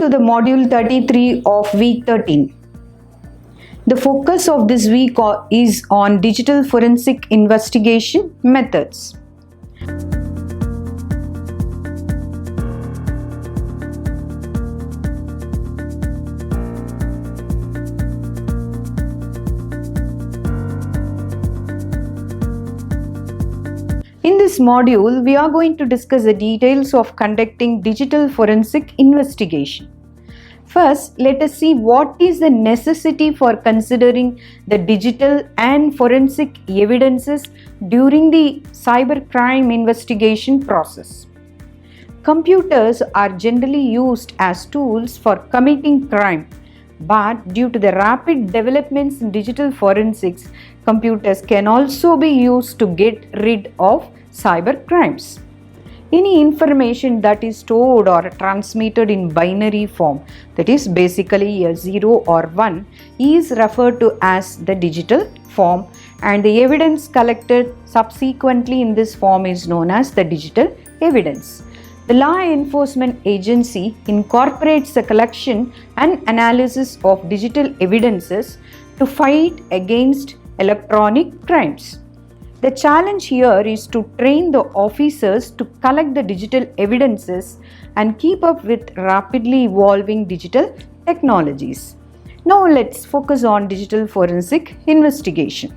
to the module 33 of week 13. The focus of this week is on digital forensic investigation methods. In this module, we are going to discuss the details of conducting digital forensic investigation. First, let us see what is the necessity for considering the digital and forensic evidences during the cybercrime investigation process. Computers are generally used as tools for committing crime, but due to the rapid developments in digital forensics, computers can also be used to get rid of cyber crimes. Any information that is stored or transmitted in binary form, that is basically a 0 or 1, is referred to as the digital form, and the evidence collected subsequently in this form is known as the digital evidence. The law enforcement agency incorporates the collection and analysis of digital evidences to fight against electronic crimes. The challenge here is to train the officers to collect the digital evidences and keep up with rapidly evolving digital technologies. Now let's focus on digital forensic investigation.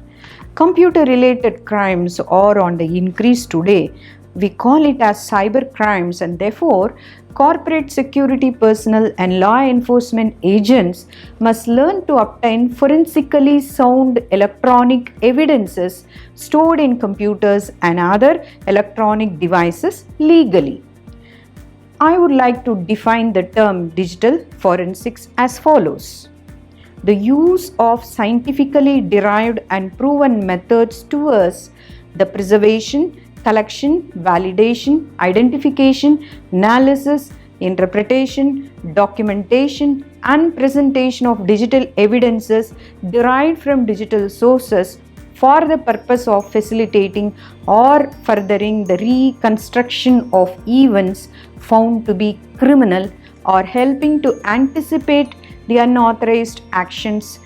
Computer-related crimes are on the increase today. We call it as cyber crimes, and therefore corporate security personnel and law enforcement agents must learn to obtain forensically sound electronic evidences stored in computers and other electronic devices legally. I would like to define the term digital forensics as follows. The use of scientifically derived and proven methods towards the preservation, collection, validation, identification, analysis, interpretation, documentation, and presentation of digital evidences derived from digital sources for the purpose of facilitating or furthering the reconstruction of events found to be criminal or helping to anticipate the unauthorized actions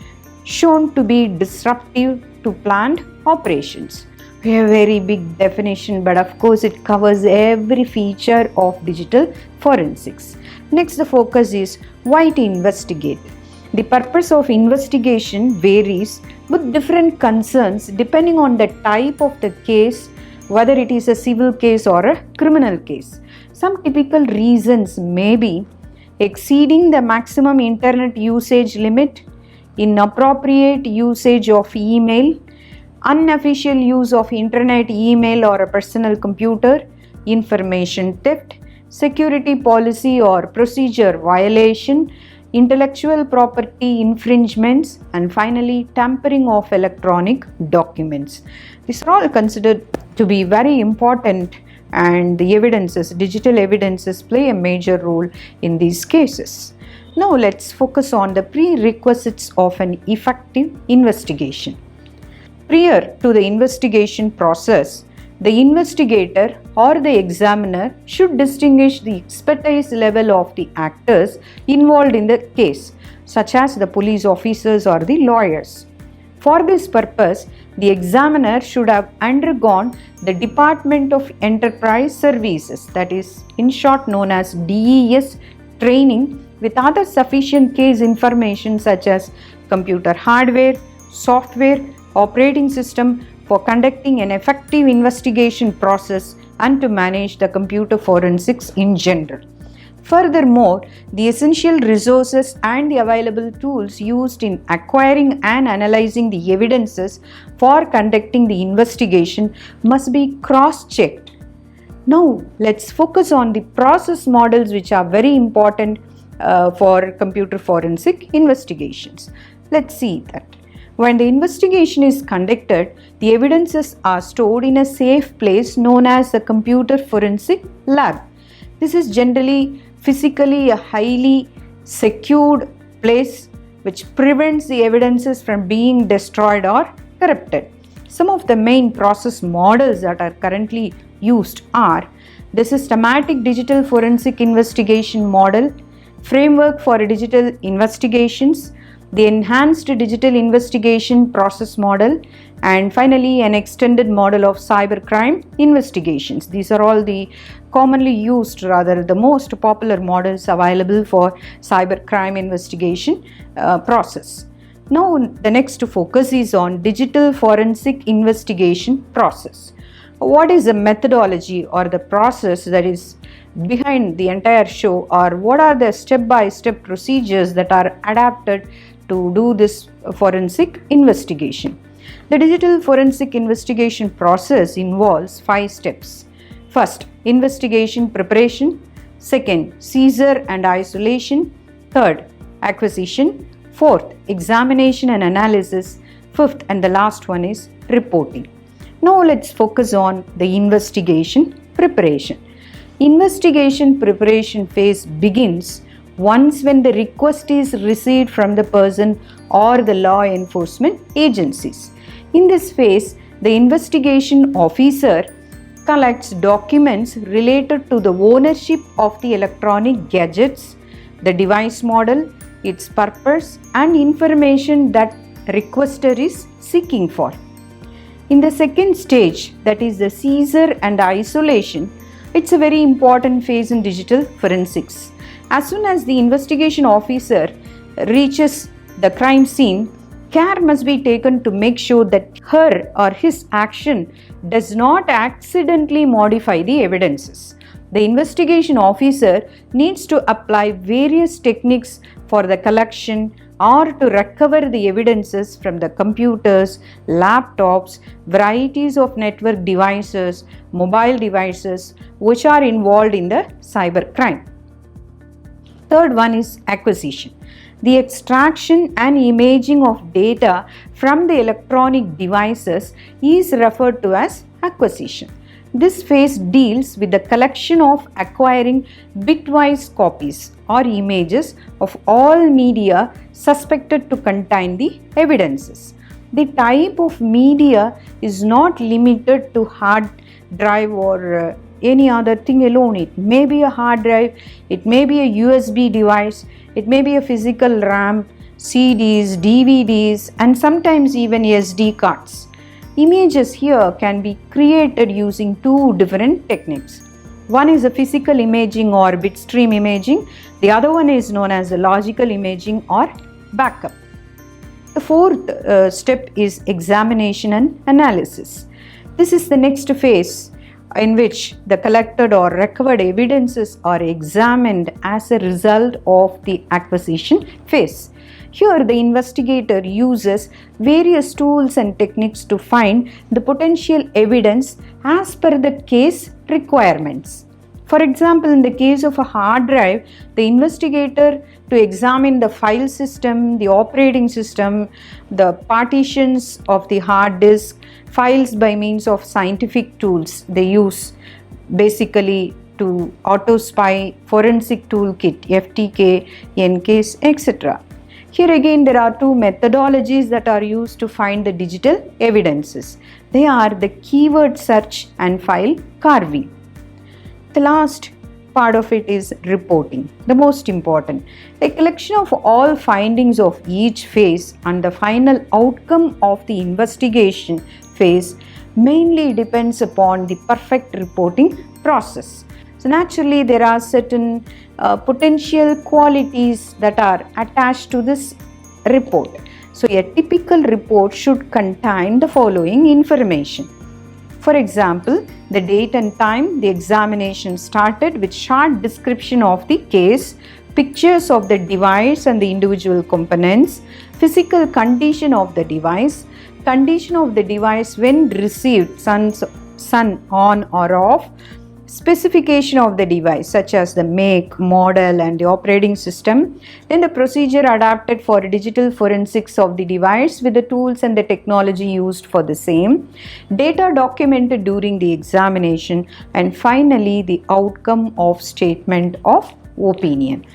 shown to be disruptive to planned operations. A very big definition, but of course it covers every feature of digital forensics. Next, the focus is why to investigate. The purpose of investigation varies with different concerns depending on the type of the case, whether it is a civil case or a criminal case. Some typical reasons may be exceeding the maximum internet usage limit, inappropriate usage of email, unofficial use of internet, email, or a personal computer, information theft, security policy or procedure violation, intellectual property infringements, and finally tampering of electronic documents. These are all considered to be very important, and the evidences, digital evidences, play a major role in these cases. Now let's focus on the prerequisites of an effective investigation. Prior to the investigation process, the investigator or the examiner should distinguish the expertise level of the actors involved in the case, such as the police officers or the lawyers. For this purpose, the examiner should have undergone the Department of Enterprise Services, that is in short known as DES, training with other sufficient case information such as computer hardware, software, operating system for conducting an effective investigation process and to manage the computer forensics in general. Furthermore, the essential resources and the available tools used in acquiring and analyzing the evidences for conducting the investigation must be cross-checked. Now, let's focus on the process models which are very important for computer forensic investigations. Let's see that. When the investigation is conducted, the evidences are stored in a safe place known as the computer forensic lab. This is generally physically a highly secured place which prevents the evidences from being destroyed or corrupted. Some of the main process models that are currently used are the systematic digital forensic investigation model, framework for digital investigations, the enhanced digital investigation process model, and finally an extended model of cybercrime investigations. These are all the commonly used, rather the most popular models available for cybercrime investigation process. Now the next focus is on digital forensic investigation process. What is the methodology or the process that is behind the entire show, or what are the step-by-step procedures that are adapted to do this forensic investigation? The digital forensic investigation process involves 5 steps. First, investigation preparation. Second, seizure and isolation. Third, acquisition. Fourth, examination and analysis. Fifth, and the last one is reporting. Now let's focus on the investigation preparation. Investigation preparation phase begins once when the request is received from the person or the law enforcement agencies. In this phase, the investigation officer collects documents related to the ownership of the electronic gadgets, the device model, its purpose, and information that requester is seeking for. In the second stage, that is the seizure and isolation, it's a very important phase in digital forensics. As soon as the investigation officer reaches the crime scene, care must be taken to make sure that her or his action does not accidentally modify the evidences. The investigation officer needs to apply various techniques for the collection or to recover the evidences from the computers, laptops, varieties of network devices, mobile devices which are involved in the cybercrime. Third one is acquisition. The extraction and imaging of data from the electronic devices is referred to as acquisition. This phase deals with the collection of acquiring bitwise copies or images of all media suspected to contain the evidences. The type of media is not limited to hard drive or any other thing alone. It may be a hard drive, it may be a USB device, it may be a physical RAM, CDs, DVDs, and sometimes even SD cards. Images here can be created using 2 different techniques. One is a physical imaging or bitstream imaging. The other one is known as the logical imaging or backup. The fourth step is examination and analysis. This is the next phase in which the collected or recovered evidences are examined as a result of the acquisition phase. Here, the investigator uses various tools and techniques to find the potential evidence as per the case requirements. For example, in the case of a hard drive, the investigator to examine the file system, the operating system, the partitions of the hard disk, files by means of scientific tools they use basically to AutoSpy, Forensic Toolkit, FTK, EnCase, etc. Here again there are 2 methodologies that are used to find the digital evidences. They are the keyword search and file carving. The last part of it is reporting, the most important. A collection of all findings of each phase and the final outcome of the investigation phase mainly depends upon the perfect reporting process. So naturally there are certain potential qualities that are attached to this report. So a typical report should contain the following information. For example, the date and time the examination started with short description of the case, pictures of the device and the individual components, physical condition of the device, condition of the device when received, sun on or off, specification of the device such as the make, model and the operating system, then the procedure adapted for digital forensics of the device with the tools and the technology used for the same, data documented during the examination, and finally the outcome of statement of opinion.